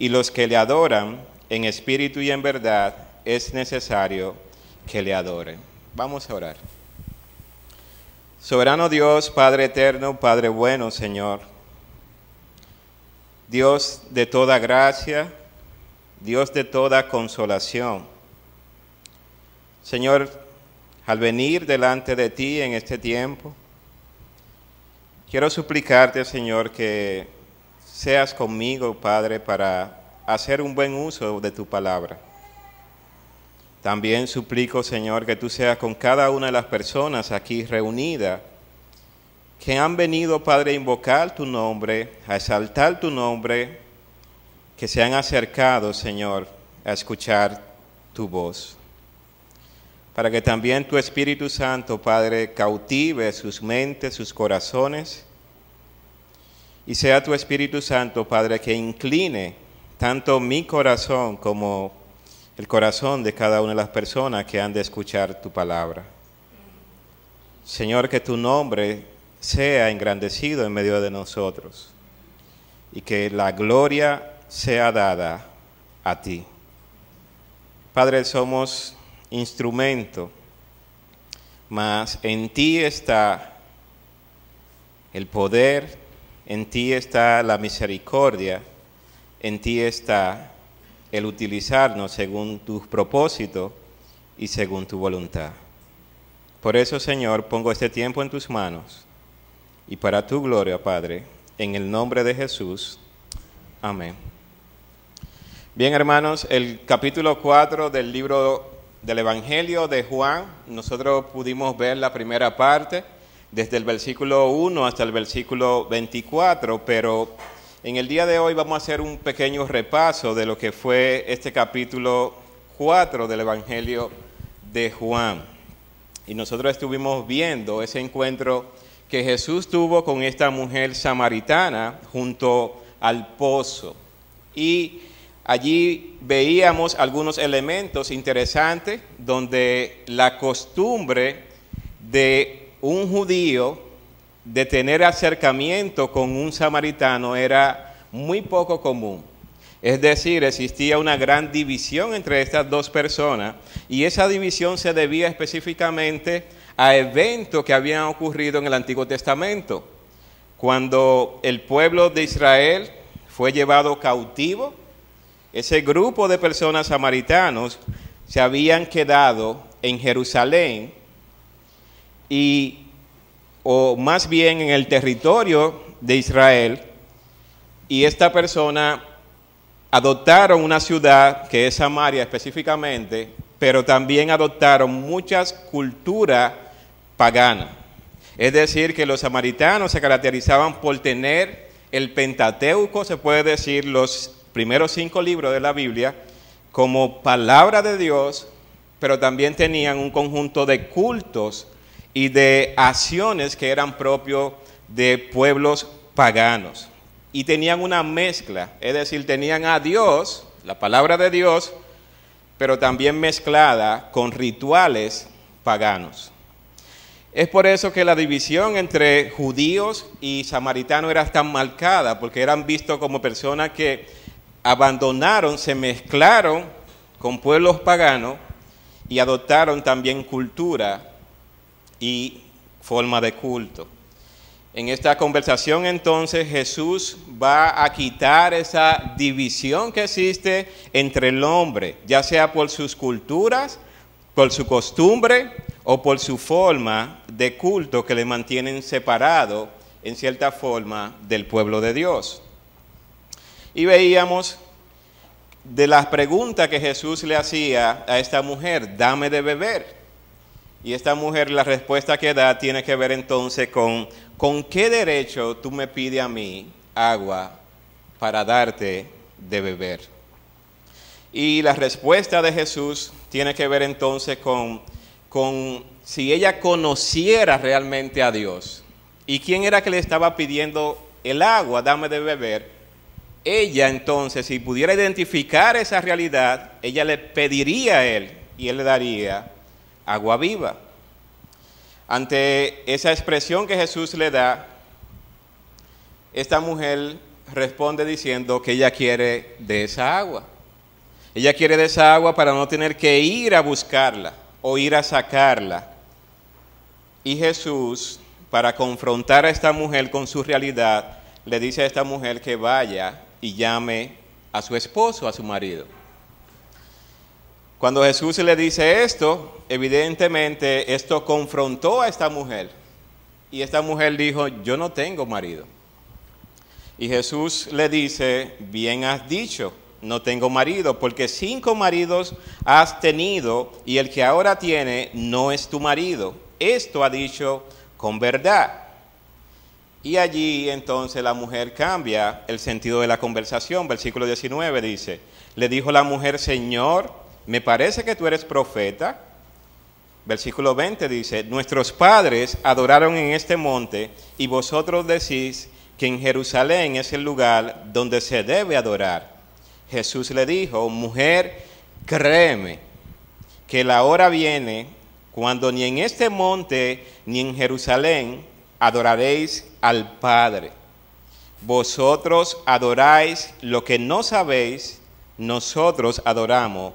y los que le adoran en espíritu y en verdad es necesario que le adoren. Vamos a orar. Soberano Dios, Padre eterno, Padre bueno, Señor, Dios de toda gracia, Dios de toda consolación. Señor, al venir delante de ti en este tiempo, quiero suplicarte, Señor, que seas conmigo, Padre, para hacer un buen uso de tu palabra. También suplico, Señor, que tú seas con cada una de las personas aquí reunidas que han venido, Padre, a invocar tu nombre, a exaltar tu nombre, que se han acercado, Señor, a escuchar tu voz. Para que también tu Espíritu Santo, Padre, cautive sus mentes, sus corazones, y sea tu Espíritu Santo, Padre, que incline tanto mi corazón como el corazón de cada una de las personas que han de escuchar tu palabra. Señor, que tu nombre sea engrandecido en medio de nosotros y que la gloria sea dada a ti. Padre, somos instrumento, mas en ti está el poder, en ti está la misericordia, en ti está el utilizarnos según tus propósitos y según tu voluntad. Por eso, Señor, pongo este tiempo en tus manos y para tu gloria, Padre, en el nombre de Jesús. Amén. Bien, hermanos, el capítulo 4 del libro del Evangelio de Juan, nosotros pudimos ver la primera parte, desde el versículo 1 hasta el versículo 24, pero en el día de hoy vamos a hacer un pequeño repaso de lo que fue este capítulo 4 del Evangelio de Juan. Y nosotros estuvimos viendo ese encuentro que Jesús tuvo con esta mujer samaritana junto al pozo. Y allí veíamos algunos elementos interesantes donde la costumbre de un judío de tener acercamiento con un samaritano era muy poco común. Es decir, existía una gran división entre estas dos personas y esa división se debía específicamente a eventos que habían ocurrido en el Antiguo Testamento. Cuando el pueblo de Israel fue llevado cautivo, ese grupo de personas samaritanos se habían quedado en Jerusalén o más bien en el territorio de Israel, y esta persona adoptaron una ciudad que es Samaria específicamente, pero también adoptaron muchas culturas paganas. Es decir, que los samaritanos se caracterizaban por tener el Pentateuco, se puede decir, los primeros 5 libros de la Biblia, como palabra de Dios, pero también tenían un conjunto de cultos y de acciones que eran propios de pueblos paganos. Y tenían una mezcla, es decir, tenían a Dios, la palabra de Dios, pero también mezclada con rituales paganos. Es por eso que la división entre judíos y samaritanos era tan marcada, porque eran vistos como personas que abandonaron, se mezclaron con pueblos paganos y adoptaron también cultura y forma de culto. En esta conversación entonces Jesús va a quitar esa división que existe entre el hombre, ya sea por sus culturas, por su costumbre o por su forma de culto que le mantienen separado en cierta forma del pueblo de Dios. Y veíamos de las preguntas que Jesús le hacía a esta mujer: dame de beber. Y esta mujer, la respuesta que da tiene que ver entonces con qué derecho tú me pides a mí agua para darte de beber. Y la respuesta de Jesús tiene que ver entonces con si ella conociera realmente a Dios. ¿Y quién era que le estaba pidiendo el agua, dame de beber? Ella entonces, si pudiera identificar esa realidad, ella le pediría a él y él le daría agua viva. Ante esa expresión que Jesús le da, esta mujer responde diciendo que ella quiere de esa agua. Ella quiere de esa agua para no tener que ir a buscarla o ir a sacarla. Y Jesús, para confrontar a esta mujer con su realidad, le dice a esta mujer que vaya y llame a su esposo, a su marido. Cuando Jesús le dice esto, evidentemente esto confrontó a esta mujer. Y esta mujer dijo, yo no tengo marido. Y Jesús le dice, bien has dicho, no tengo marido, porque 5 maridos has tenido y el que ahora tiene no es tu marido. Esto ha dicho con verdad. Y allí entonces la mujer cambia el sentido de la conversación. Versículo 19 dice, le dijo la mujer, Señor, me parece que tú eres profeta. Versículo 20 dice, nuestros padres adoraron en este monte y vosotros decís que en Jerusalén es el lugar donde se debe adorar. Jesús le dijo, mujer, créeme que la hora viene cuando ni en este monte ni en Jerusalén adoraréis al Padre. Vosotros adoráis lo que no sabéis, nosotros adoramos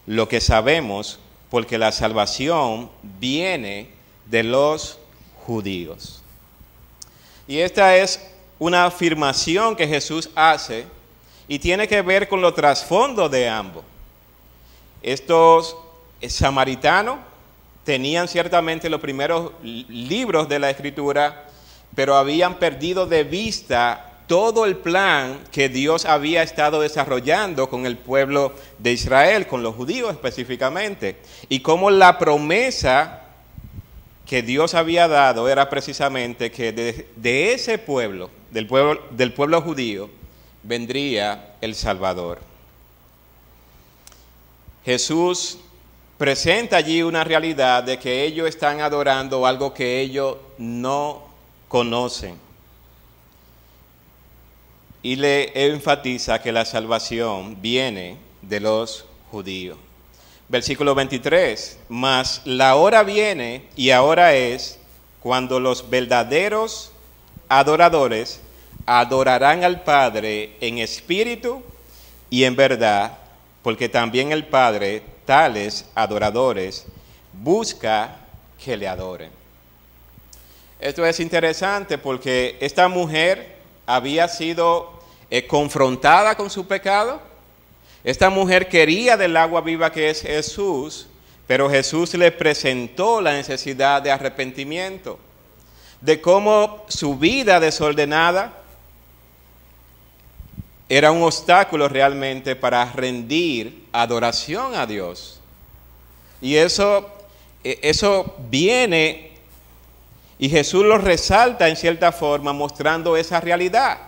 lo que sabemos, porque la salvación viene de los judíos. Y esta es una afirmación que Jesús hace y tiene que ver con los trasfondos de ambos. Estos samaritanos tenían ciertamente los primeros libros de la Escritura, pero habían perdido de vista todo el plan que Dios había estado desarrollando con el pueblo de Israel, con los judíos específicamente, y cómo la promesa que Dios había dado era precisamente que de ese pueblo, del pueblo judío, vendría el Salvador. Jesús presenta allí una realidad de que ellos están adorando algo que ellos no conocen. Y le enfatiza que la salvación viene de los judíos. Versículo 23, mas la hora viene y ahora es cuando los verdaderos adoradores adorarán al Padre en espíritu y en verdad, porque también el Padre, tales adoradores, busca que le adoren. Esto es interesante porque esta mujer había sido confrontada con su pecado. Esta mujer quería del agua viva que es Jesús, pero Jesús le presentó la necesidad de arrepentimiento, de cómo su vida desordenada era un obstáculo realmente para rendir adoración a Dios. Y eso viene y Jesús lo resalta en cierta forma mostrando esa realidad.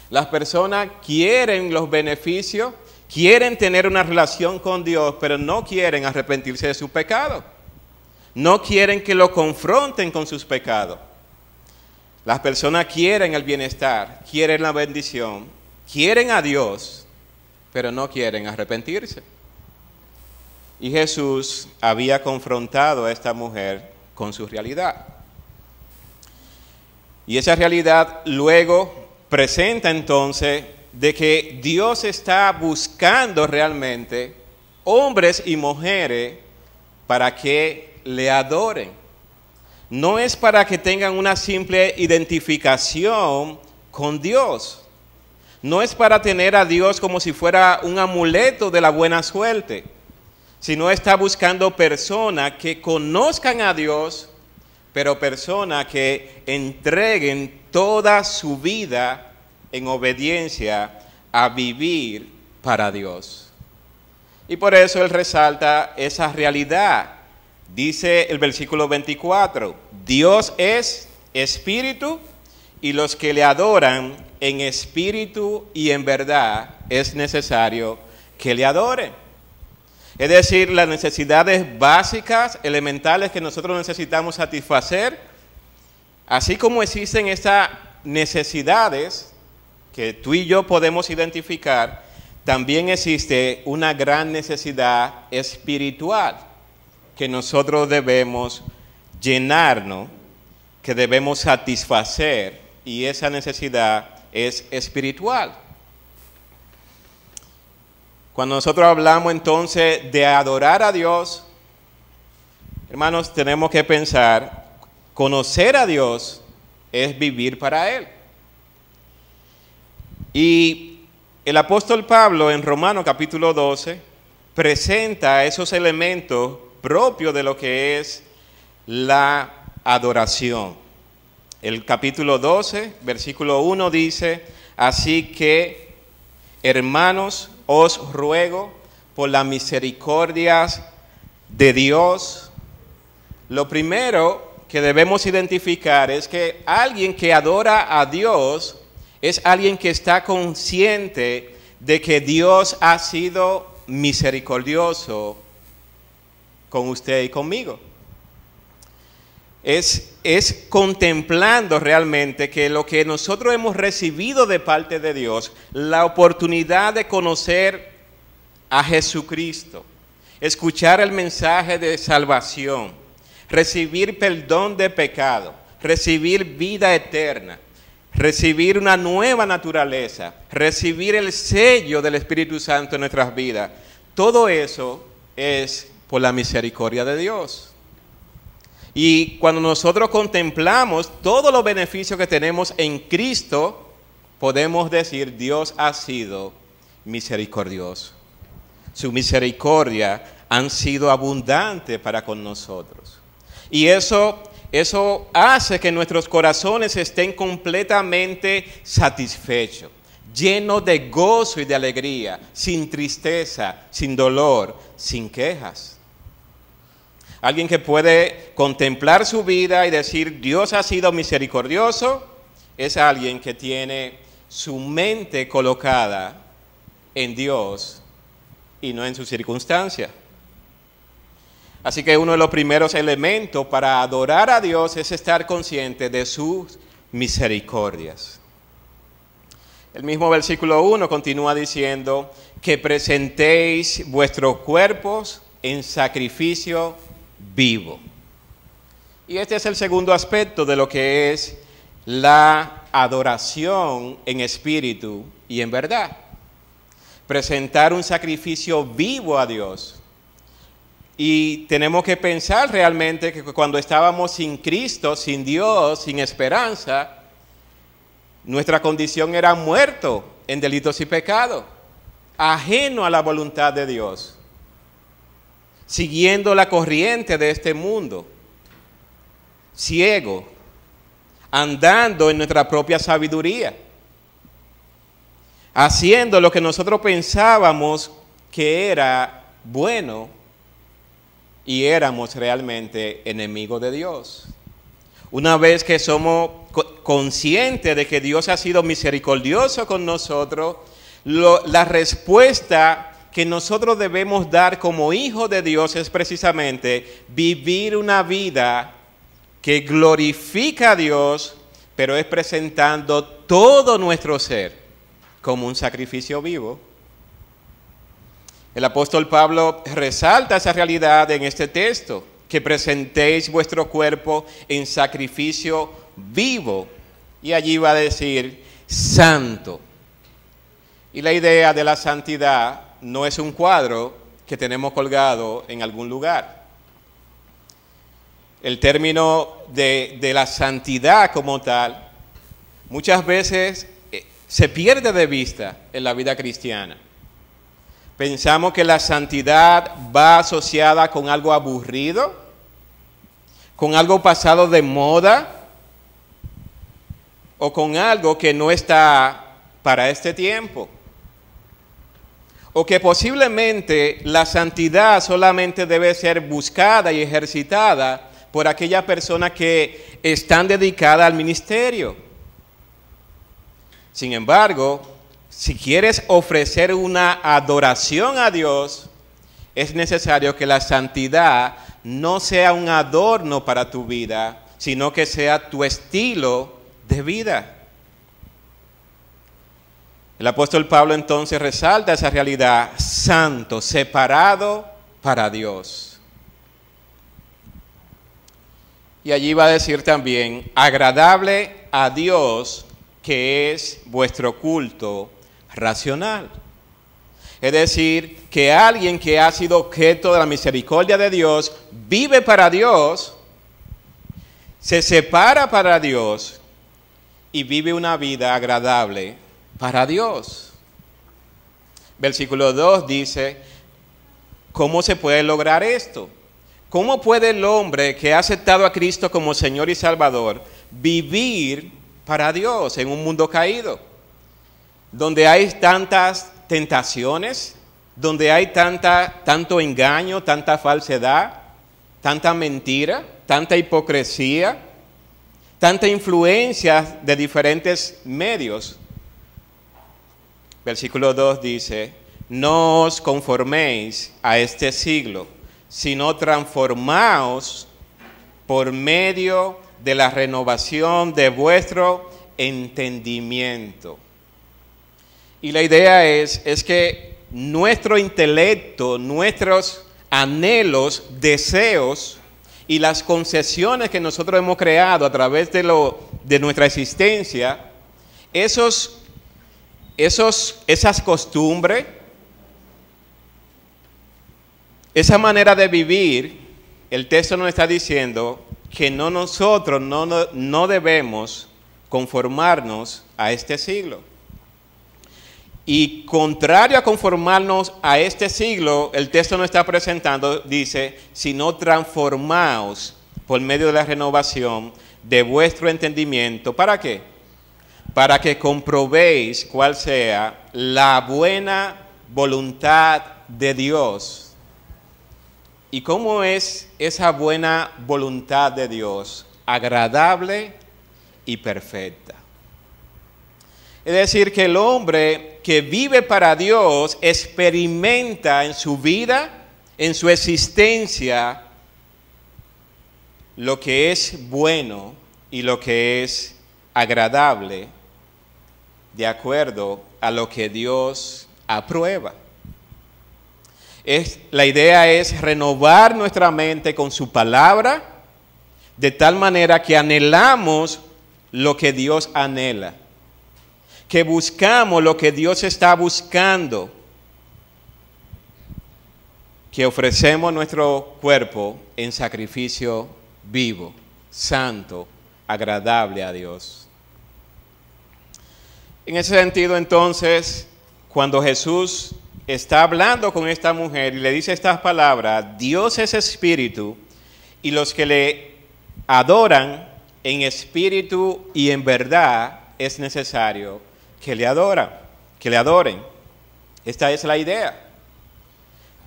Las personas quieren los beneficios, quieren tener una relación con Dios, pero no quieren arrepentirse de su pecado. No quieren que lo confronten con sus pecados. Las personas quieren el bienestar, quieren la bendición, quieren a Dios, pero no quieren arrepentirse. Y Jesús había confrontado a esta mujer con su realidad. Y esa realidad luego presenta entonces de que Dios está buscando realmente hombres y mujeres para que le adoren. No es para que tengan una simple identificación con Dios. No es para tener a Dios como si fuera un amuleto de la buena suerte, sino está buscando personas que conozcan a Dios, pero personas que entreguen toda su vida en obediencia a vivir para Dios. Y por eso él resalta esa realidad. Dice el versículo 24, Dios es espíritu y los que le adoran en espíritu y en verdad es necesario que le adoren. Es decir, las necesidades básicas, elementales que nosotros necesitamos satisfacer, así como existen estas necesidades que tú y yo podemos identificar, también existe una gran necesidad espiritual que nosotros debemos llenarnos, que debemos satisfacer, y esa necesidad es espiritual. Cuando nosotros hablamos entonces de adorar a Dios, hermanos, tenemos que pensar, conocer a Dios es vivir para Él. Y el apóstol Pablo en Romanos capítulo 12 presenta esos elementos propios de lo que es la adoración. El capítulo 12, versículo 1 dice, así que, hermanos, os ruego por las misericordias de Dios. Lo primero que debemos identificar es que alguien que adora a Dios es alguien que está consciente de que Dios ha sido misericordioso con usted y conmigo. Es contemplando realmente que lo que nosotros hemos recibido de parte de Dios, la oportunidad de conocer a Jesucristo, escuchar el mensaje de salvación, recibir perdón de pecado, recibir vida eterna, recibir una nueva naturaleza, recibir el sello del Espíritu Santo en nuestras vidas. Todo eso es por la misericordia de Dios. Y cuando nosotros contemplamos todos los beneficios que tenemos en Cristo, podemos decir, Dios ha sido misericordioso. Su misericordia han sido abundante para con nosotros. Y eso hace que nuestros corazones estén completamente satisfechos, llenos de gozo y de alegría, sin tristeza, sin dolor, sin quejas. Alguien que puede contemplar su vida y decir, Dios ha sido misericordioso, es alguien que tiene su mente colocada en Dios y no en sus circunstancias. Así que uno de los primeros elementos para adorar a Dios es estar consciente de sus misericordias. El mismo versículo 1 continúa diciendo que presentéis vuestros cuerpos en sacrificio vivo. Y este es el segundo aspecto de lo que es la adoración en espíritu y en verdad. Presentar un sacrificio vivo a Dios. Y tenemos que pensar realmente que cuando estábamos sin Cristo, sin Dios, sin esperanza, nuestra condición era muerto en delitos y pecados, ajeno a la voluntad de Dios, siguiendo la corriente de este mundo, ciego, andando en nuestra propia sabiduría, haciendo lo que nosotros pensábamos que era bueno y éramos realmente enemigos de Dios. Una vez que somos conscientes de que Dios ha sido misericordioso con nosotros, la respuesta que nosotros debemos dar como hijos de Dios es precisamente vivir una vida que glorifica a Dios, pero es presentando todo nuestro ser como un sacrificio vivo. El apóstol Pablo resalta esa realidad en este texto, que presentéis vuestro cuerpo en sacrificio vivo. Y allí va a decir santo. Y la idea de la santidad no es un cuadro que tenemos colgado en algún lugar. El término de la santidad como tal, muchas veces se pierde de vista en la vida cristiana. Pensamos que la santidad va asociada con algo aburrido, con algo pasado de moda, o con algo que no está para este tiempo. O que posiblemente la santidad solamente debe ser buscada y ejercitada por aquellas personas que están dedicadas al ministerio. Sin embargo, si quieres ofrecer una adoración a Dios, es necesario que la santidad no sea un adorno para tu vida, sino que sea tu estilo de vida. El apóstol Pablo entonces resalta esa realidad: santo, separado para Dios. Y allí va a decir también, agradable a Dios, que es vuestro culto racional. Es decir, que alguien que ha sido objeto de la misericordia de Dios, vive para Dios, se separa para Dios y vive una vida agradable para Dios. Versículo 2 dice, ¿cómo se puede lograr esto? ¿Cómo puede el hombre que ha aceptado a Cristo como Señor y Salvador vivir para Dios en un mundo caído? Donde hay tantas tentaciones, donde hay tanto engaño, tanta falsedad, tanta mentira, tanta hipocresía, tanta influencia de diferentes medios. Versículo 2 dice, no os conforméis a este siglo, sino transformaos por medio de la renovación de vuestro entendimiento. Y la idea es que nuestro intelecto, nuestros anhelos, deseos y las concesiones que nosotros hemos creado a través de nuestra existencia, esas costumbres, esa manera de vivir, el texto nos está diciendo que nosotros no debemos conformarnos a este siglo. Y contrario a conformarnos a este siglo, el texto nos está presentando, dice, sino transformaos por medio de la renovación de vuestro entendimiento. ¿Para qué? Para que comprobéis cuál sea la buena voluntad de Dios. ¿Y cómo es esa buena voluntad de Dios? Agradable y perfecta. Es decir, que el hombre que vive para Dios experimenta en su vida, en su existencia, lo que es bueno y lo que es agradable, de acuerdo a lo que Dios aprueba. La idea es renovar nuestra mente con su palabra, de tal manera que anhelamos lo que Dios anhela, que buscamos lo que Dios está buscando, que ofrecemos nuestro cuerpo en sacrificio vivo, santo, agradable a Dios. En ese sentido, entonces, cuando Jesús está hablando con esta mujer y le dice estas palabras, Dios es espíritu y los que le adoran en espíritu y en verdad es necesario que le adoren. Esta es la idea.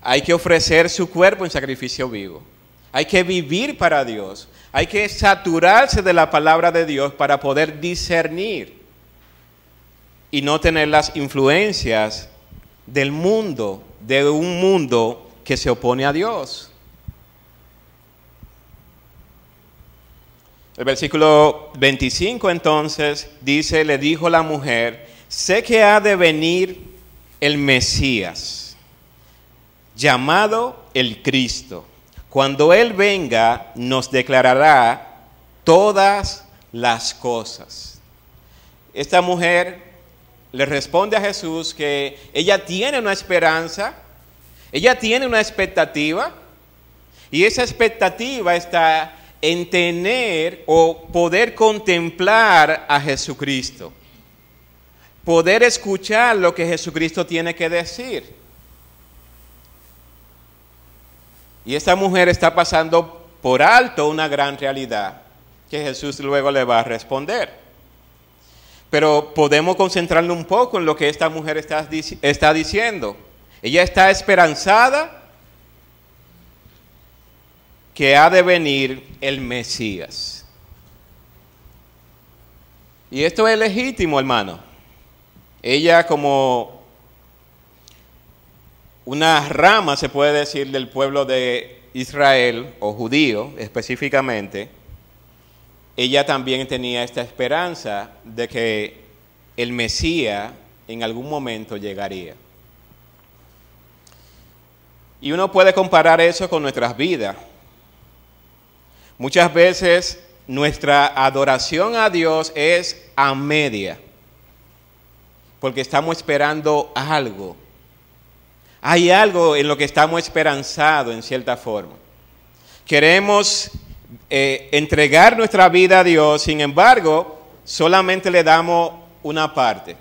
Hay que ofrecer su cuerpo en sacrificio vivo. Hay que vivir para Dios. Hay que saturarse de la palabra de Dios para poder discernir y no tener las influencias del mundo, de un mundo que se opone a Dios. El versículo 25 entonces dice, le dijo la mujer, sé que ha de venir el Mesías, llamado el Cristo. Cuando Él venga, nos declarará todas las cosas. Esta mujer le responde a Jesús que ella tiene una esperanza, ella tiene una expectativa, y esa expectativa está en tener o poder contemplar a Jesucristo, poder escuchar lo que Jesucristo tiene que decir. Y esta mujer está pasando por alto una gran realidad que Jesús luego le va a responder. Pero podemos concentrarnos un poco en lo que esta mujer está diciendo. Ella está esperanzada que ha de venir el Mesías. Y esto es legítimo, hermano. Ella, como una rama, se puede decir, del pueblo de Israel, o judío específicamente, ella también tenía esta esperanza de que el Mesías en algún momento llegaría. Y uno puede comparar eso con nuestras vidas. Muchas veces nuestra adoración a Dios es a media. porque estamos esperando algo. Hay algo en lo que estamos esperanzados en cierta forma. Queremos entregar nuestra vida a Dios, sin embargo, solamente le damos una parte.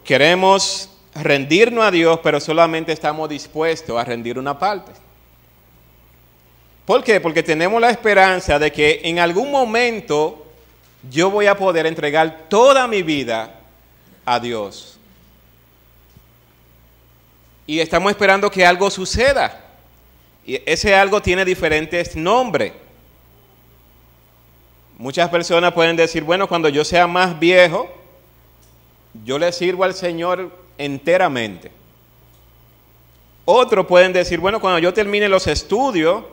Queremos rendirnos a Dios, pero solamente estamos dispuestos a rendir una parte. ¿Por qué? Porque tenemos la esperanza de que en algún momento yo voy a poder entregar toda mi vida a Dios. Y estamos esperando que algo suceda. Y ese algo tiene diferentes nombres. Muchas personas pueden decir, bueno, cuando yo sea más viejo, yo le sirvo al Señor enteramente. Otros pueden decir, bueno, cuando yo termine los estudios,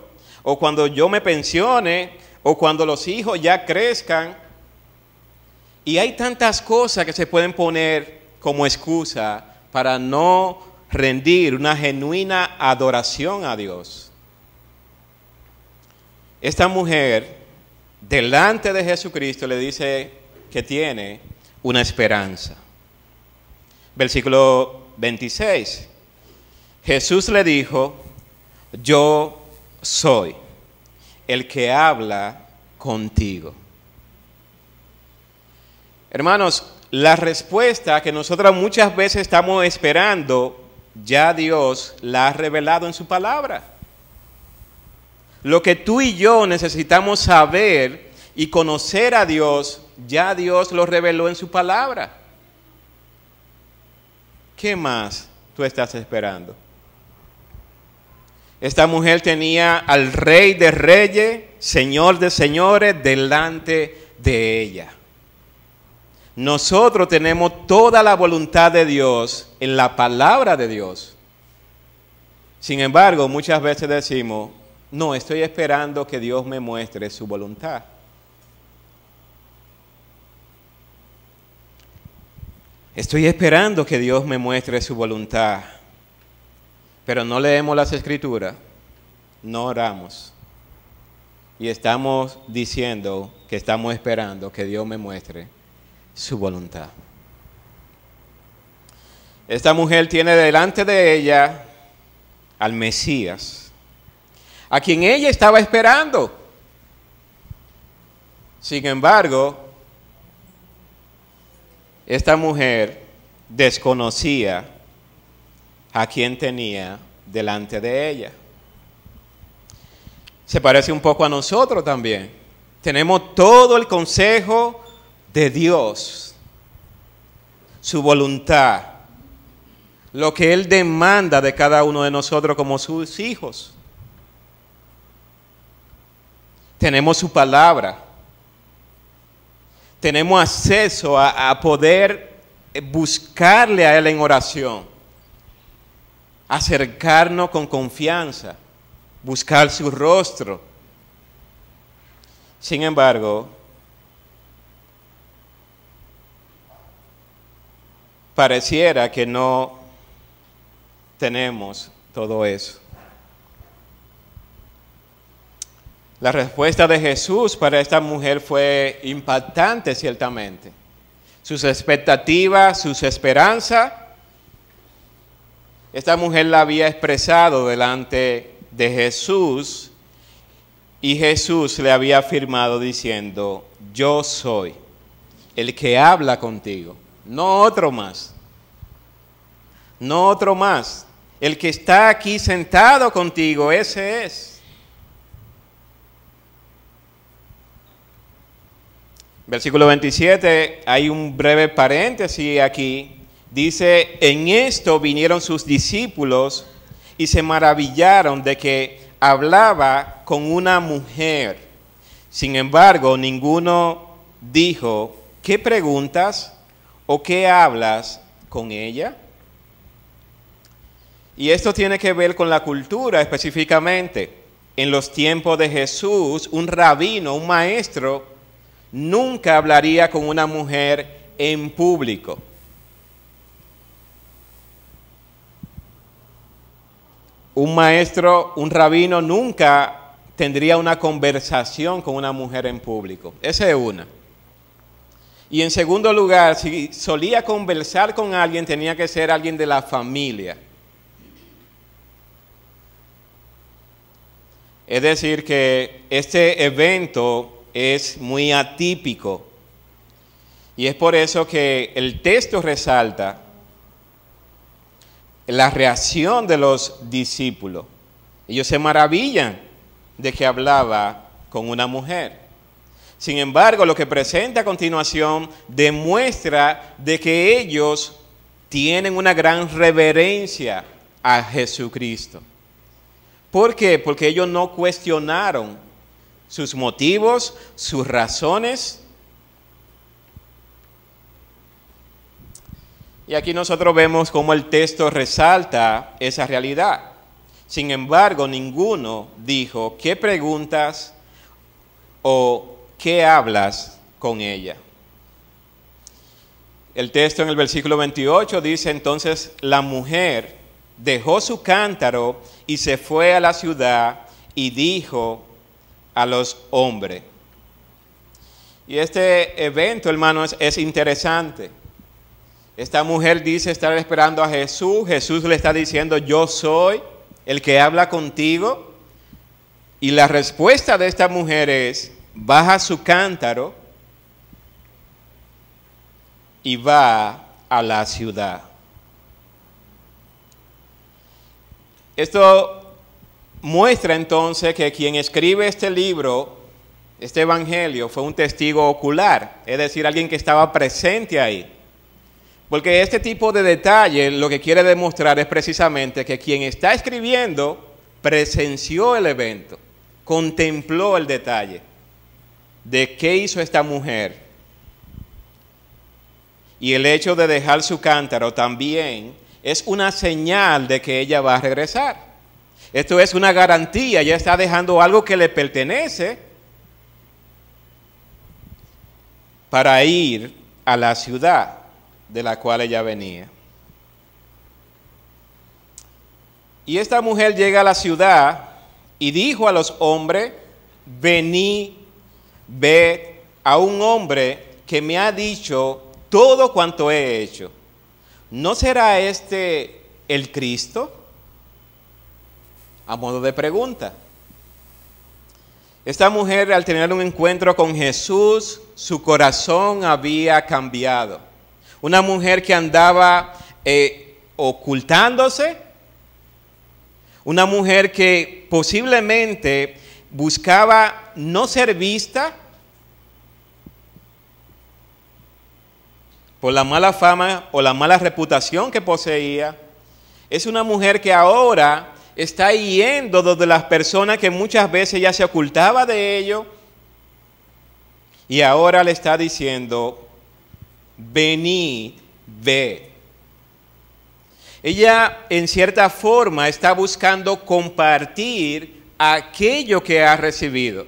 o cuando yo me pensione, o cuando los hijos ya crezcan. Y hay tantas cosas que se pueden poner como excusa para no rendir una genuina adoración a Dios. Esta mujer, delante de Jesucristo, le dice que tiene una esperanza. Versículo 26. Jesús le dijo, yo soy el que habla contigo. Hermanos, la respuesta que nosotros muchas veces estamos esperando, ya Dios la ha revelado en su palabra. Lo que tú y yo necesitamos saber y conocer a Dios, ya Dios lo reveló en su palabra. ¿Qué más tú estás esperando? Esta mujer tenía al Rey de Reyes, Señor de Señores, delante de ella. Nosotros tenemos toda la voluntad de Dios en la palabra de Dios. Sin embargo, muchas veces decimos, no, estoy esperando que Dios me muestre su voluntad. Estoy esperando que Dios me muestre su voluntad. Pero no leemos las Escrituras, no oramos. Y estamos diciendo que estamos esperando que Dios me muestre su voluntad. Esta mujer tiene delante de ella al Mesías, a quien ella estaba esperando. Sin embargo, esta mujer desconocía a quien tenía delante de ella. Se parece un poco a nosotros también. Tenemos todo el consejo de Dios, su voluntad, lo que Él demanda de cada uno de nosotros como sus hijos. Tenemos su palabra. Tenemos acceso a poder buscarle a Él en oración. Acercarnos con confianza, buscar su rostro. Sin embargo, pareciera que no tenemos todo eso. La respuesta de Jesús para esta mujer fue impactante, ciertamente. Sus expectativas, sus esperanzas, esta mujer la había expresado delante de Jesús y Jesús le había afirmado diciendo, yo soy el que habla contigo, no otro más, no otro más. El que está aquí sentado contigo, ese es. Versículo 27, hay un breve paréntesis aquí. Dice, en esto vinieron sus discípulos y se maravillaron de que hablaba con una mujer. Sin embargo, ninguno dijo, ¿qué preguntas o qué hablas con ella? Y esto tiene que ver con la cultura específicamente. En los tiempos de Jesús, un rabino, un maestro, nunca hablaría con una mujer en público. Un maestro, un rabino nunca tendría una conversación con una mujer en público. Esa es una. Y en segundo lugar, si solía conversar con alguien, tenía que ser alguien de la familia. Es decir, que este evento es muy atípico. Y es por eso que el texto resalta la reacción de los discípulos. Ellos se maravillan de que hablaba con una mujer. Sin embargo, lo que presenta a continuación demuestra de que ellos tienen una gran reverencia a Jesucristo. ¿Por qué? Porque ellos no cuestionaron sus motivos, sus razones. Y aquí nosotros vemos cómo el texto resalta esa realidad. Sin embargo, ninguno dijo, ¿qué preguntas o qué hablas con ella? El texto en el versículo 28 dice, entonces la mujer dejó su cántaro y se fue a la ciudad y dijo a los hombres. Y este evento, hermanos, es interesante. Esta mujer dice estar esperando a Jesús. Jesús le está diciendo, yo soy el que habla contigo. Y la respuesta de esta mujer es, baja su cántaro y va a la ciudad. Esto muestra entonces que quien escribe este libro, este evangelio, fue un testigo ocular, es decir, alguien que estaba presente ahí. Porque este tipo de detalle lo que quiere demostrar es precisamente que quien está escribiendo presenció el evento, contempló el detalle de qué hizo esta mujer. Y el hecho de dejar su cántaro también es una señal de que ella va a regresar. Esto es una garantía, ella está dejando algo que le pertenece para ir a la ciudad de la cual ella venía. Y esta mujer llega a la ciudad y dijo a los hombres, venid, ved a un hombre que me ha dicho todo cuanto he hecho. ¿No será este el Cristo? A modo de pregunta. Esta mujer, al tener un encuentro con Jesús, su corazón había cambiado. Una mujer que andaba ocultándose, una mujer que posiblemente buscaba no ser vista por la mala fama o la mala reputación que poseía. Es una mujer que ahora está yendo donde las personas que muchas veces ya se ocultaba de ello, y ahora le está diciendo, venid, ve. Ella en cierta forma está buscando compartir aquello que ha recibido.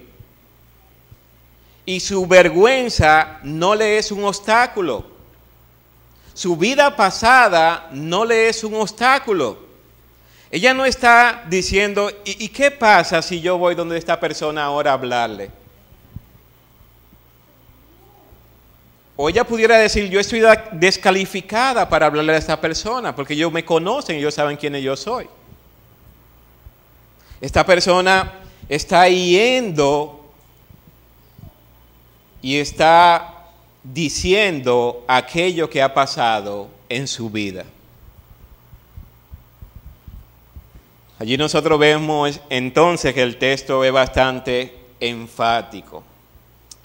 Y su vergüenza no le es un obstáculo. Su vida pasada no le es un obstáculo. Ella no está diciendo, ¿y qué pasa si yo voy donde esta persona ahora a hablarle? O ella pudiera decir, yo estoy descalificada para hablarle a esta persona, porque ellos me conocen y ellos saben quién yo soy. Esta persona está yendo y está diciendo aquello que ha pasado en su vida. Allí nosotros vemos entonces que el texto es bastante enfático.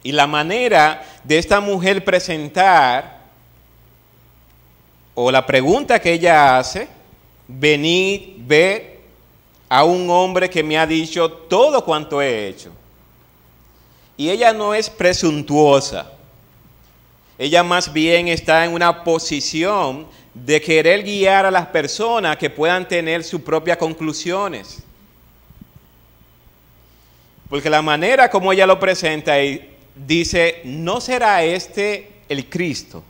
Y la manera de esta mujer presentar, o la pregunta que ella hace, venid, ved a un hombre que me ha dicho todo cuanto he hecho. Y ella no es presuntuosa. Ella más bien está en una posición de querer guiar a las personas que puedan tener sus propias conclusiones. Porque la manera como ella lo presenta dice, ¿no será este el Cristo?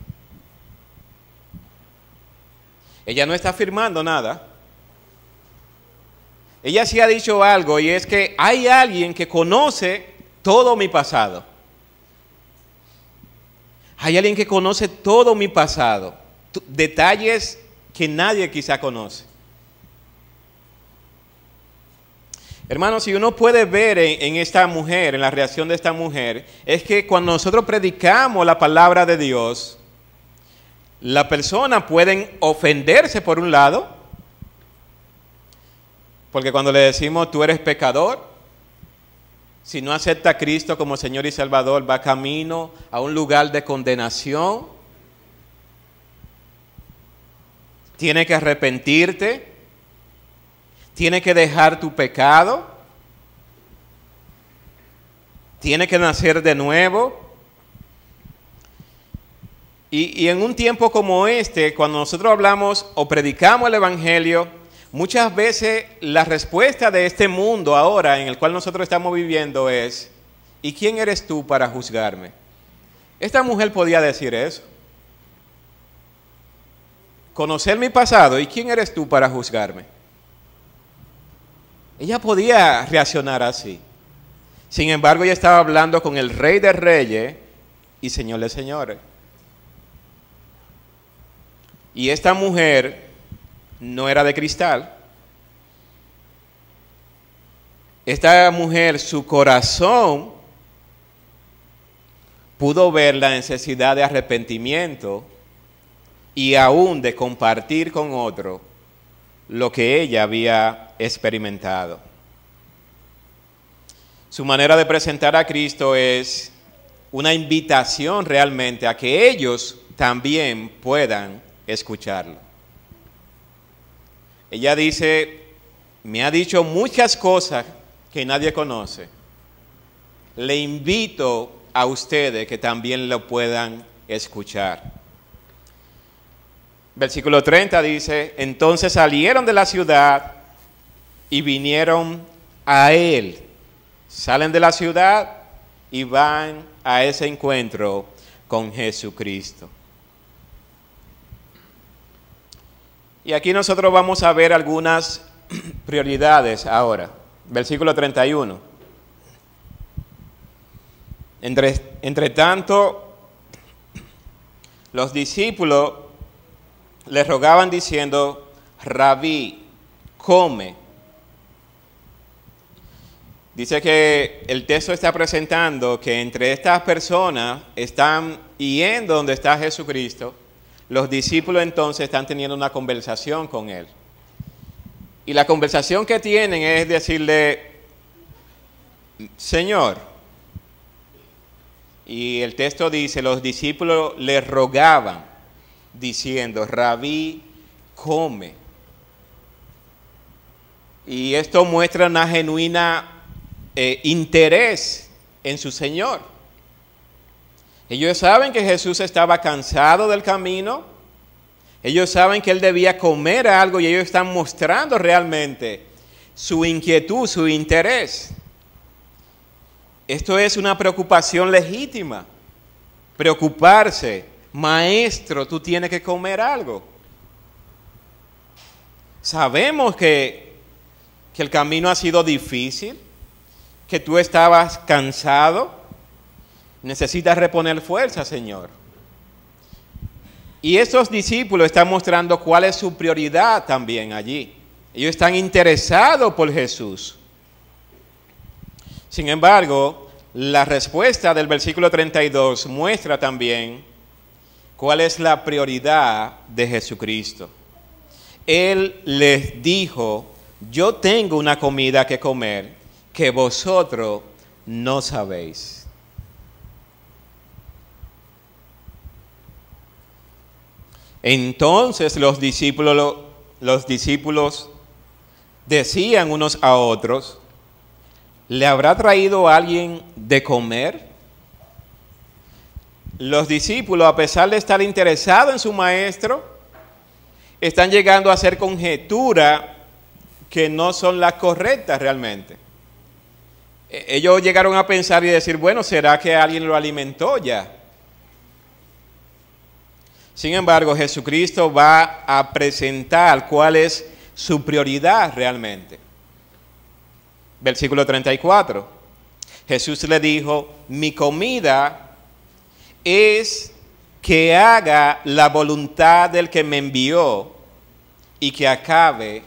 Ella no está afirmando nada. Ella sí ha dicho algo, y es que hay alguien que conoce todo mi pasado. Hay alguien que conoce todo mi pasado, detalles que nadie quizá conoce. Hermanos, si uno puede ver en esta mujer, en la reacción de esta mujer, es que cuando nosotros predicamos la palabra de Dios, la persona puede ofenderse por un lado, porque cuando le decimos tú eres pecador, si no acepta a Cristo como Señor y Salvador, va camino a un lugar de condenación, tiene que arrepentirte, tiene que dejar tu pecado, tiene que nacer de nuevo. Y en un tiempo como este, cuando nosotros hablamos o predicamos el Evangelio, muchas veces la respuesta de este mundo ahora en el cual nosotros estamos viviendo es, ¿y quién eres tú para juzgarme? Esta mujer podía decir eso. Conocer mi pasado, ¿y quién eres tú para juzgarme? Ella podía reaccionar así. Sin embargo, ella estaba hablando con el Rey de Reyes y Señor de Señores. Y esta mujer no era de cristal. Esta mujer, su corazón pudo ver la necesidad de arrepentimiento y aún de compartir con otro lo que ella había experimentado. Su manera de presentar a Cristo es una invitación realmente a que ellos también puedan escucharlo. Ella dice, me ha dicho muchas cosas que nadie conoce. Le invito a ustedes que también lo puedan escuchar. Versículo 30 dice, entonces salieron de la ciudad y vinieron a él. Salen de la ciudad y van a ese encuentro con Jesucristo. Y aquí nosotros vamos a ver algunas prioridades ahora. Versículo 31. Entre tanto, los discípulos le rogaban diciendo, Rabí, come. Dice que el texto está presentando que entre estas personas están yendo donde está Jesucristo. Los discípulos entonces están teniendo una conversación con él. Y la conversación que tienen es decirle, Señor. Y el texto dice, los discípulos le rogaban, diciendo, Rabí, come. Y esto muestra una genuina interés en su Señor. Ellos saben que Jesús estaba cansado del camino. Ellos saben que Él debía comer algo y ellos están mostrando realmente su inquietud, su interés. Esto es una preocupación legítima. Preocuparse. Maestro, tú tienes que comer algo. Sabemos que el camino ha sido difícil, que tú estabas cansado. Necesitas reponer fuerza, Señor. Y estos discípulos están mostrando cuál es su prioridad también allí. Ellos están interesados por Jesús. Sin embargo, la respuesta del versículo 32 muestra también cuál es la prioridad de Jesucristo. Él les dijo, yo tengo una comida que comer que vosotros no sabéis. Entonces los discípulos decían unos a otros, ¿le habrá traído alguien de comer? Los discípulos, a pesar de estar interesados en su maestro, están llegando a hacer conjeturas que no son las correctas realmente. Ellos llegaron a pensar y decir, bueno, ¿será que alguien lo alimentó ya? Sin embargo, Jesucristo va a presentar cuál es su prioridad realmente. Versículo 34. Jesús le dijo, mi comida es que haga la voluntad del que me envió y que acabe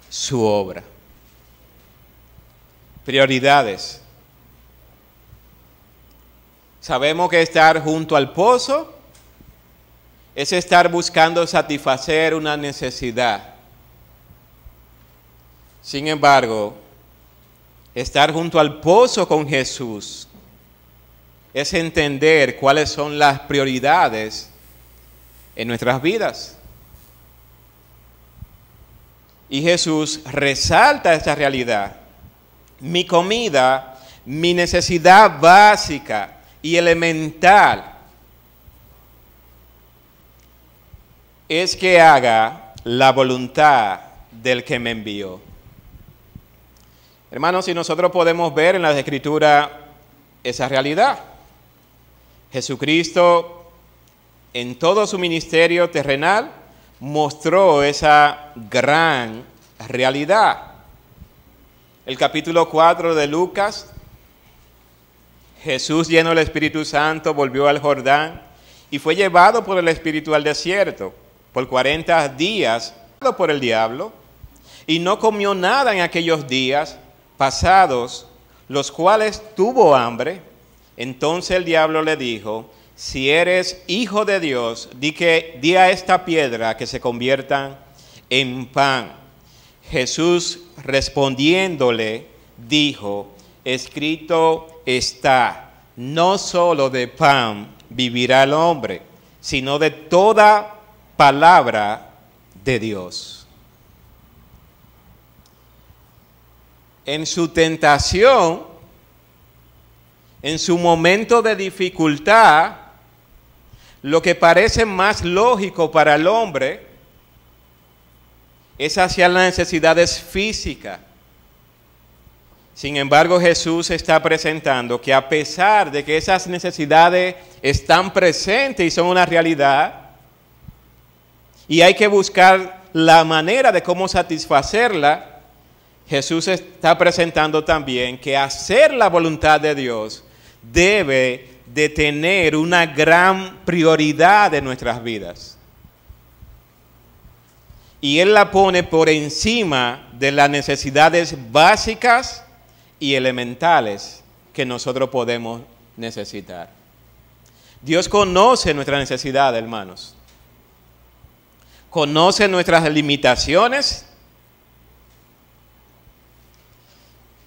su obra. Prioridades. Sabemos que estar junto al pozo es estar buscando satisfacer una necesidad. Sin embargo, estar junto al pozo con Jesús es entender cuáles son las prioridades en nuestras vidas. Y Jesús resalta esta realidad. Mi comida, mi necesidad básica y elemental es que haga la voluntad del que me envió. Hermanos, si nosotros podemos ver en las Escrituras esa realidad. Jesucristo, en todo su ministerio terrenal, mostró esa gran realidad. El capítulo 4 de Lucas, Jesús, lleno del Espíritu Santo, volvió al Jordán y fue llevado por el Espíritu al desierto por 40 días por el diablo, y no comió nada en aquellos días pasados, los cuales tuvo hambre. Entonces el diablo le dijo: si eres hijo de Dios, di a esta piedra que se conviertan en pan. Jesús respondiéndole dijo: escrito está, no solo de pan vivirá el hombre, sino de toda palabra de Dios. En su tentación, en su momento de dificultad, lo que parece más lógico para el hombre es hacia las necesidades físicas. Sin embargo, Jesús está presentando que a pesar de que esas necesidades están presentes y son una realidad, y hay que buscar la manera de cómo satisfacerla, Jesús está presentando también que hacer la voluntad de Dios debe de tener una gran prioridad en nuestras vidas. Y Él la pone por encima de las necesidades básicas y elementales que nosotros podemos necesitar. Dios conoce nuestras necesidades, hermanos. Conoce nuestras limitaciones,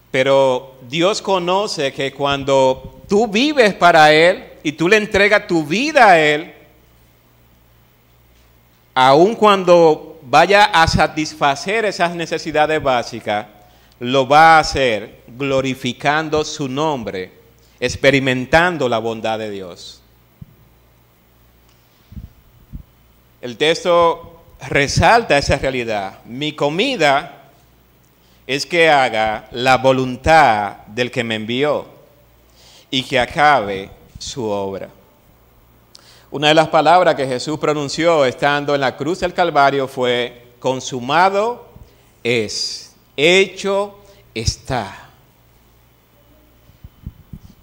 pero Dios conoce que cuando tú vives para Él y tú le entregas tu vida a Él, aun cuando vaya a satisfacer esas necesidades básicas, lo va a hacer glorificando su nombre, experimentando la bondad de Dios. El texto resalta esa realidad. Mi comida es que haga la voluntad del que me envió y que acabe su obra. Una de las palabras que Jesús pronunció estando en la cruz del Calvario fue: consumado es, hecho está.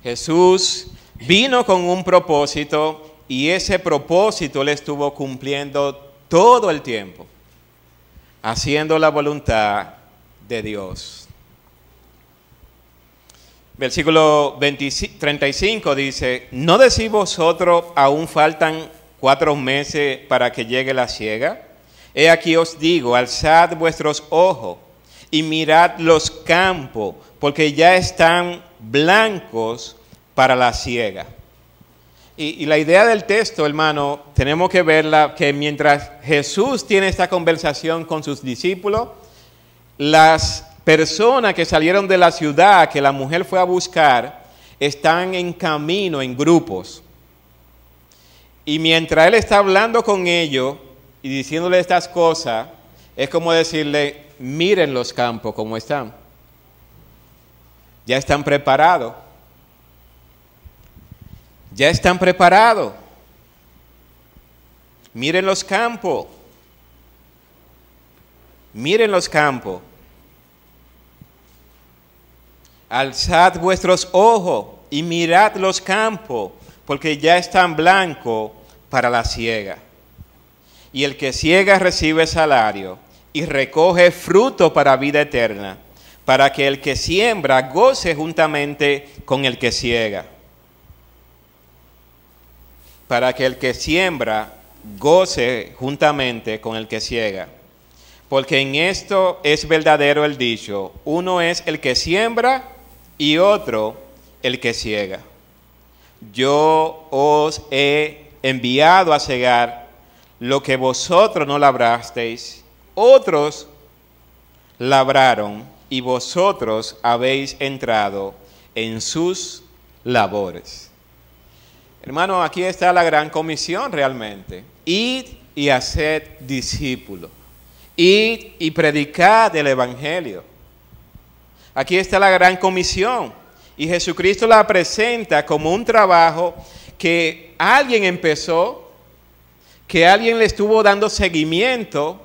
Jesús vino con un propósito y ese propósito le estuvo cumpliendo todo el tiempo, haciendo la voluntad de Dios. Versículo 35 dice: ¿no decís vosotros aún faltan 4 meses para que llegue la siega? He aquí os digo, alzad vuestros ojos y mirad los campos, porque ya están blancos para la siega. Y la idea del texto, hermano, tenemos que verla, que mientras Jesús tiene esta conversación con sus discípulos, las personas que salieron de la ciudad, que la mujer fue a buscar, están en camino, en grupos. Y mientras Él está hablando con ellos y diciéndole estas cosas, es como decirle: miren los campos como están. Ya están preparados. Ya están preparados. Miren los campos. Miren los campos. Alzad vuestros ojos y mirad los campos, porque ya están blancos para la siega. Y el que siega recibe salario y recoge fruto para vida eterna, para que el que siembra goce juntamente con el que siega. Para que el que siembra goce juntamente con el que siega. Porque en esto es verdadero el dicho: uno es el que siembra y otro el que siega. Yo os he enviado a segar lo que vosotros no labrasteis, otros labraron y vosotros habéis entrado en sus labores. Hermano, aquí está la gran comisión realmente. Id y haced discípulos. Id y predicad el evangelio. Aquí está la gran comisión. Y Jesucristo la presenta como un trabajo que alguien empezó, que alguien le estuvo dando seguimiento,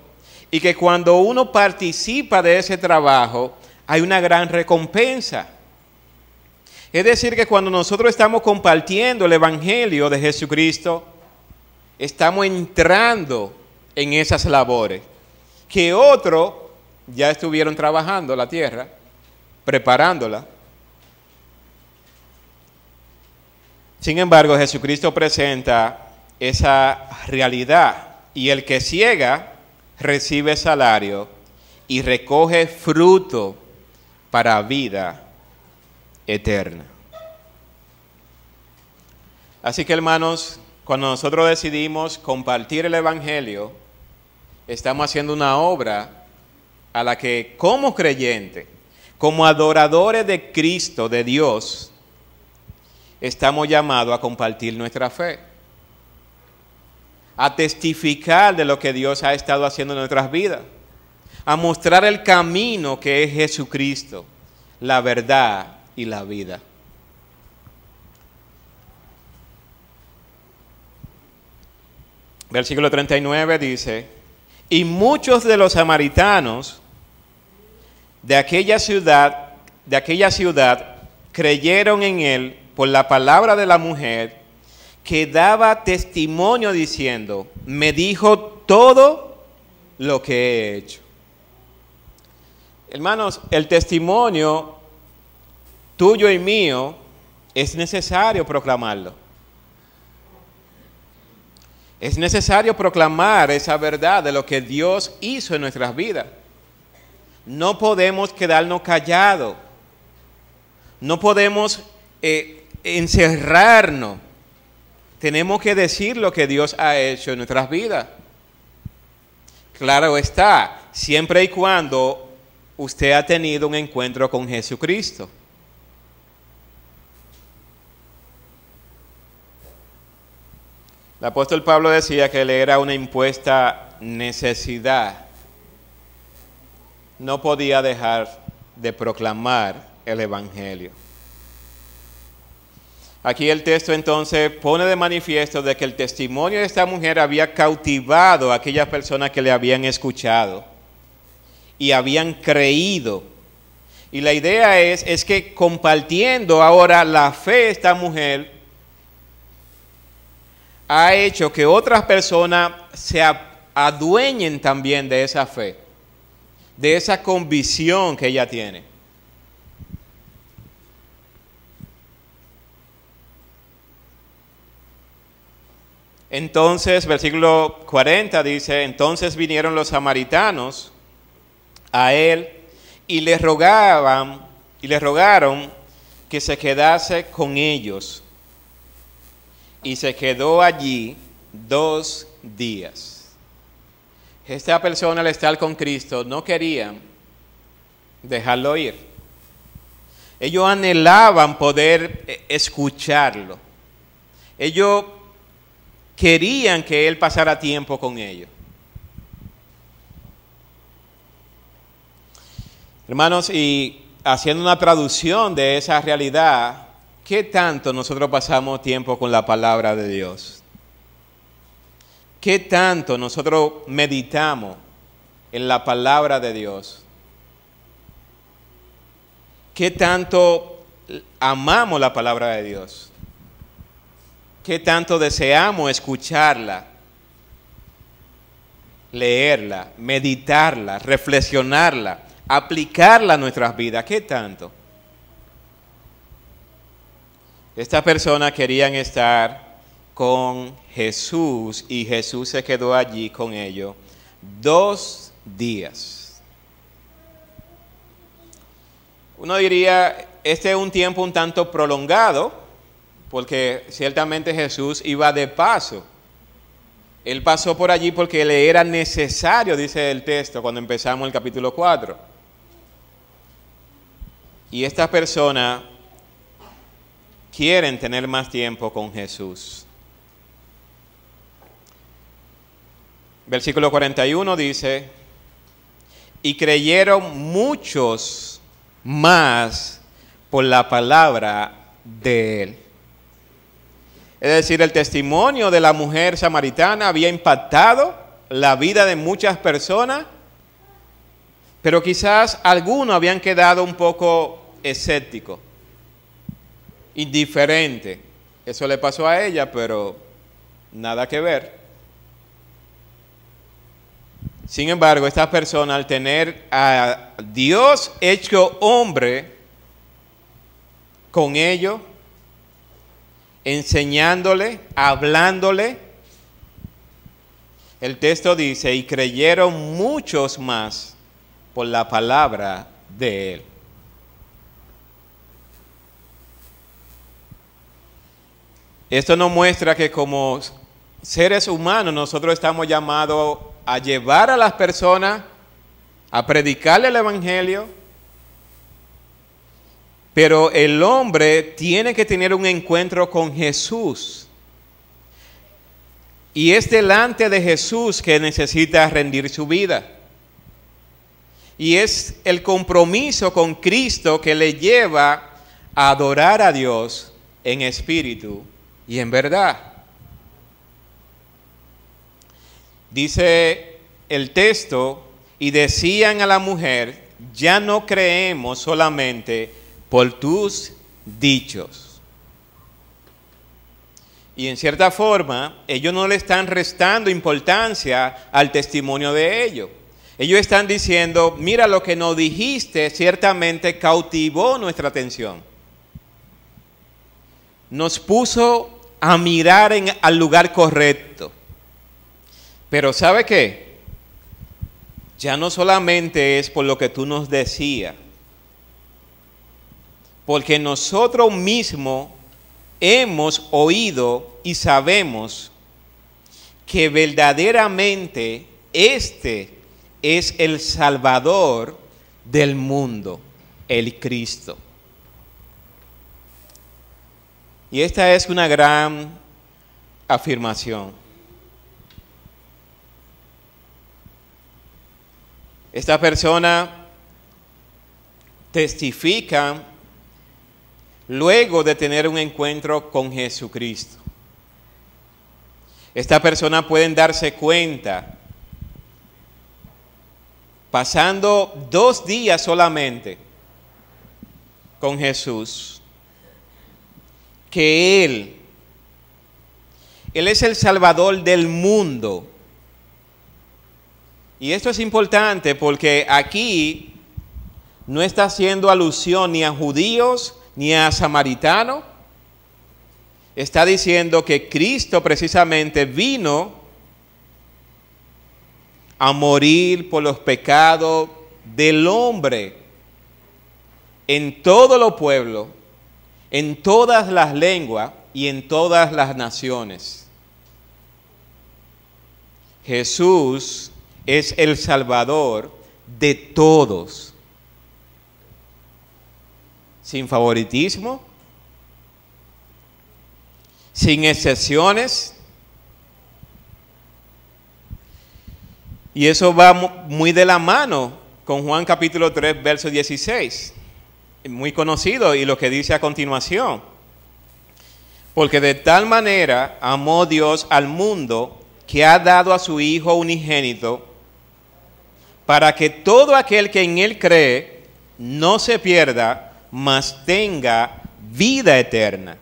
y que cuando uno participa de ese trabajo, hay una gran recompensa. Es decir, que cuando nosotros estamos compartiendo el evangelio de Jesucristo, estamos entrando en esas labores que otros ya estuvieron trabajando la tierra, preparándola. Sin embargo, Jesucristo presenta esa realidad, y el que ciega recibe salario y recoge fruto para vida eterna. Así que, hermanos, cuando nosotros decidimos compartir el evangelio, estamos haciendo una obra a la que, como creyentes, como adoradores de Cristo, de Dios, estamos llamados a compartir nuestra fe, a testificar de lo que Dios ha estado haciendo en nuestras vidas, a mostrar el camino que es Jesucristo, la verdad y la vida. Versículo 39 dice: y muchos de los samaritanos de aquella ciudad creyeron en él por la palabra de la mujer, que daba testimonio diciendo: me dijo todo lo que he hecho. Hermanos, el testimonio tuyo y mío es necesario proclamarlo. Es necesario proclamar esa verdad de lo que Dios hizo en nuestras vidas. No podemos quedarnos callados. No podemos encerrarnos. Tenemos que decir lo que Dios ha hecho en nuestras vidas. Claro está, siempre y cuando usted ha tenido un encuentro con Jesucristo. El apóstol Pablo decía que él era una impuesta necesidad. No podía dejar de proclamar el evangelio. Aquí el texto entonces pone de manifiesto de que el testimonio de esta mujer había cautivado a aquellas personas que le habían escuchado y habían creído. Y la idea es que compartiendo ahora la fe de esta mujer, ha hecho que otras personas se adueñen también de esa fe, de esa convicción que ella tiene. Entonces, versículo 40 dice: entonces vinieron los samaritanos a él y le rogaron que se quedase con ellos. Y se quedó allí 2 días. Esta persona, al estar con Cristo, no querían dejarlo ir. Ellos anhelaban poder escucharlo. Ellos querían que Él pasara tiempo con ellos. Hermanos, y haciendo una traducción de esa realidad, ¿qué tanto nosotros pasamos tiempo con la palabra de Dios? ¿Qué tanto nosotros meditamos en la palabra de Dios? ¿Qué tanto amamos la palabra de Dios? qué tanto deseamos escucharla, leerla, meditarla, reflexionarla, aplicarla a nuestras vidas. ¿Qué tanto? Estas personas querían estar con Jesús y Jesús se quedó allí con ellos 2 días. Uno diría, este es un tiempo un tanto prolongado, porque ciertamente Jesús iba de paso. Él pasó por allí porque le era necesario, dice el texto, cuando empezamos el capítulo 4. Y estas personas quieren tener más tiempo con Jesús. Versículo 41 dice, y creyeron muchos más por la palabra de él. Es decir, el testimonio de la mujer samaritana había impactado la vida de muchas personas, pero quizás algunos habían quedado un poco escépticos, indiferentes. Eso le pasó a ella, pero nada que ver. Sin embargo, estas personas, al tener a Dios hecho hombre con ellos, enseñándole, hablándole, el texto dice, y creyeron muchos más por la palabra de él. Esto nos muestra que como seres humanos nosotros estamos llamados a llevar a las personas, a predicarle el evangelio, pero el hombre tiene que tener un encuentro con Jesús. Y es delante de Jesús que necesita rendir su vida. Y es el compromiso con Cristo que le lleva a adorar a Dios en espíritu y en verdad. Dice el texto, y decían a la mujer, ya no creemos solamente por tus dichos. Y en cierta forma, ellos no le están restando importancia al testimonio de ellos. Ellos están diciendo, mira, lo que nos dijiste ciertamente cautivó nuestra atención. Nos puso a mirar al lugar correcto. Pero ¿sabe qué? Ya no solamente es por lo que tú nos decías, porque nosotros mismos hemos oído y sabemos que verdaderamente este es el Salvador del mundo, el Cristo. Y esta es una gran afirmación. Esta persona testifica luego de tener un encuentro con Jesucristo. Esta persona pueden darse cuenta, pasando 2 días solamente con Jesús, que Él es el Salvador del mundo. Y esto es importante porque aquí no está haciendo alusión ni a judíos ni a samaritanos. Está diciendo que Cristo precisamente vino a morir por los pecados del hombre en todos los pueblos, en todas las lenguas y en todas las naciones. Jesús es el Salvador de todos, sin favoritismo, sin excepciones. Y eso va muy de la mano con Juan capítulo 3, verso 16, muy conocido, y lo que dice a continuación. Porque de tal manera amó Dios al mundo que ha dado a su Hijo unigénito, para que todo aquel que en Él cree no se pierda, mas tenga vida eterna.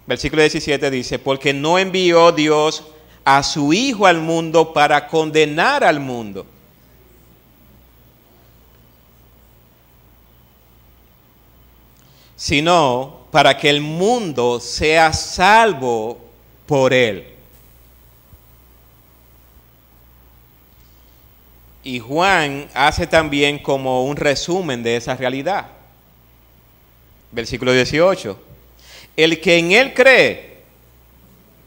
Versículo 17 dice, porque no envió Dios a su Hijo al mundo para condenar al mundo, sino para que el mundo sea salvo por él. Y Juan hace también como un resumen de esa realidad. Versículo 18. El que en él cree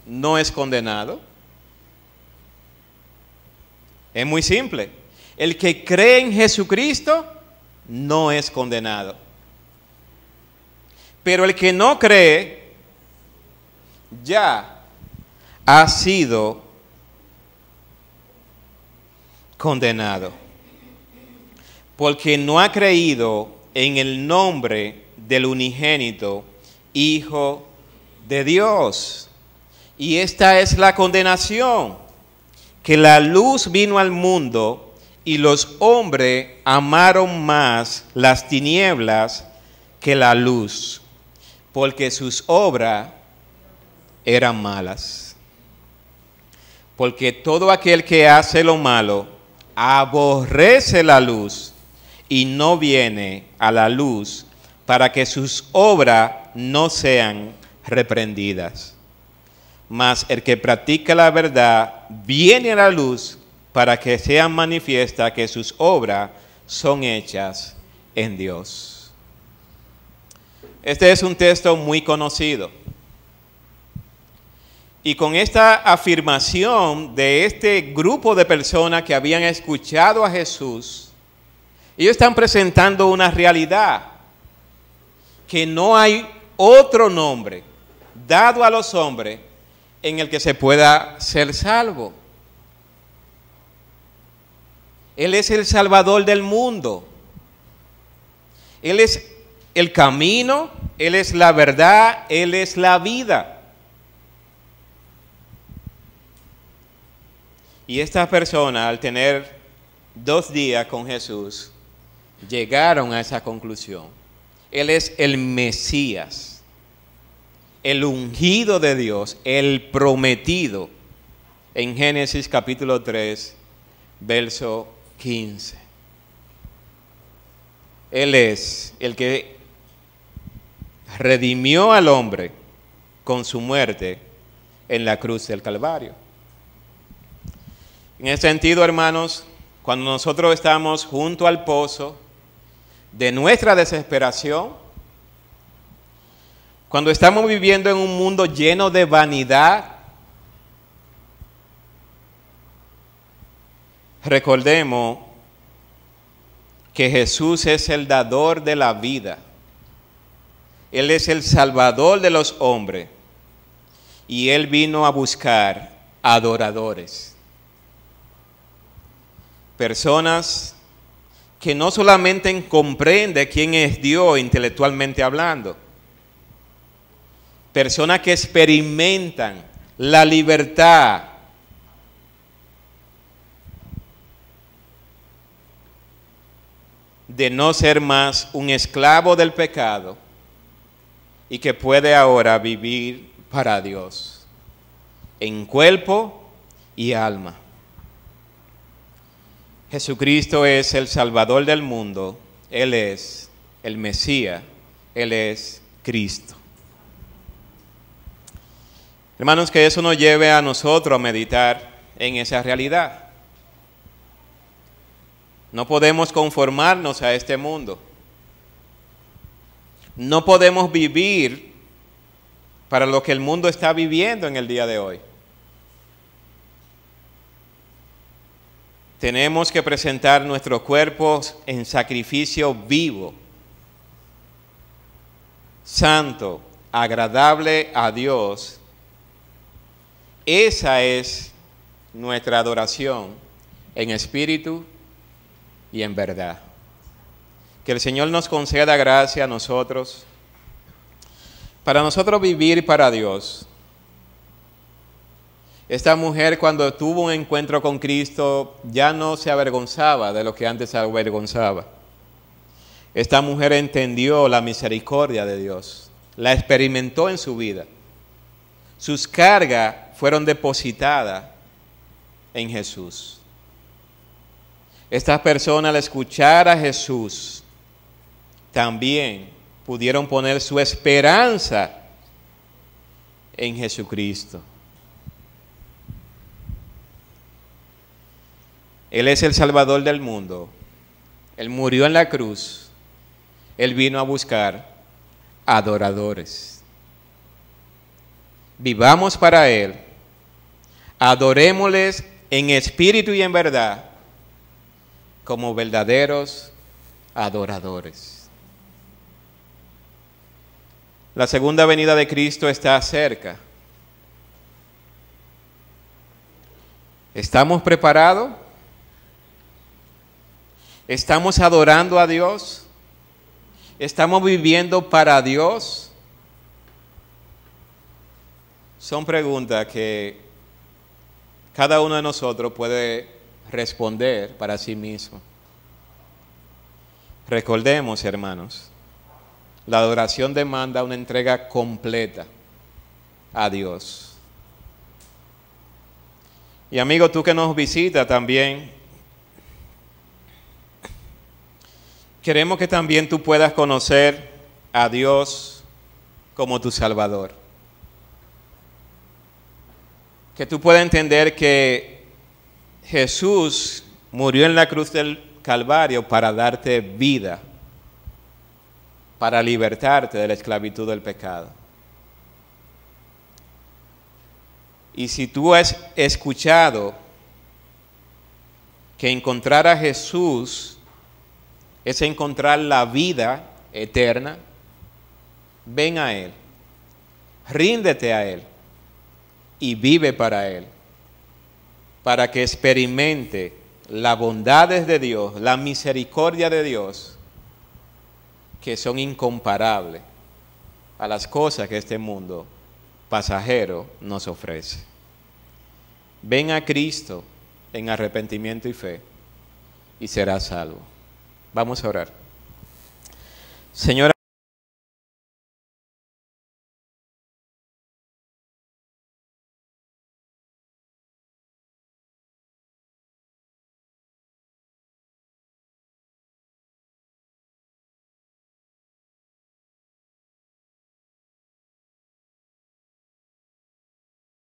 no es condenado. Es muy simple. El que cree en Jesucristo no es condenado. Pero el que no cree ya ha sido condenado, porque no ha creído en el nombre del unigénito Hijo de Dios. Y esta es la condenación, que la luz vino al mundo y los hombres amaron más las tinieblas que la luz, porque sus obras eran malas. Porque todo aquel que hace lo malo aborrece la luz y no viene a la luz para que sus obras no sean reprendidas. Mas el que practica la verdad viene a la luz para que sea manifiesta que sus obras son hechas en Dios. Este es un texto muy conocido. Y con esta afirmación de este grupo de personas que habían escuchado a Jesús, ellos están presentando una realidad, que no hay otro nombre dado a los hombres en el que se pueda ser salvo. Él es el Salvador del mundo. Él es el camino, Él es la verdad, Él es la vida. Y estas personas, al tener 2 días con Jesús, llegaron a esa conclusión. Él es el Mesías, el ungido de Dios, el prometido, en Génesis capítulo 3, verso 15. Él es el que redimió al hombre con su muerte en la cruz del Calvario. En ese sentido, hermanos, cuando nosotros estamos junto al pozo de nuestra desesperación, cuando estamos viviendo en un mundo lleno de vanidad, recordemos que Jesús es el dador de la vida. Él es el Salvador de los hombres y Él vino a buscar adoradores. Personas que no solamente comprenden quién es Dios intelectualmente hablando, personas que experimentan la libertad de no ser más un esclavo del pecado y que puede ahora vivir para Dios en cuerpo y alma. Jesucristo es el Salvador del mundo, Él es el Mesías, Él es Cristo. Hermanos, que eso nos lleve a nosotros a meditar en esa realidad. No podemos conformarnos a este mundo. No podemos vivir para lo que el mundo está viviendo en el día de hoy. Tenemos que presentar nuestros cuerpos en sacrificio vivo, santo, agradable a Dios. Esa es nuestra adoración en espíritu y en verdad. Que el Señor nos conceda gracia a nosotros, para nosotros vivir para Dios. Esta mujer, cuando tuvo un encuentro con Cristo, ya no se avergonzaba de lo que antes se avergonzaba. Esta mujer entendió la misericordia de Dios, la experimentó en su vida. sus cargas fueron depositadas en Jesús. Estas personas, al escuchar a Jesús, también pudieron poner su esperanza en Jesucristo. Él es el Salvador del mundo. Él murió en la cruz. Él vino a buscar adoradores. Vivamos para Él. Adorémosles en espíritu y en verdad, como verdaderos adoradores. La segunda venida de Cristo está cerca. ¿Estamos preparados? ¿Estamos adorando a Dios? ¿Estamos viviendo para Dios? Son preguntas que cada uno de nosotros puede responder para sí mismo. Recordemos, hermanos, la adoración demanda una entrega completa a Dios. Y amigo, tú que nos visitas también, queremos que también tú puedas conocer a Dios como tu Salvador. Que tú puedas entender que Jesús murió en la cruz del Calvario para darte vida, para libertarte de la esclavitud del pecado. Y si tú has escuchado que encontrar a Jesús es encontrar la vida eterna, ven a Él, ríndete a Él y vive para Él, para que experimente las bondades de Dios, la misericordia de Dios, que son incomparables a las cosas que este mundo pasajero nos ofrece. Ven a Cristo en arrepentimiento y fe y serás salvo. Vamos a orar. Señor,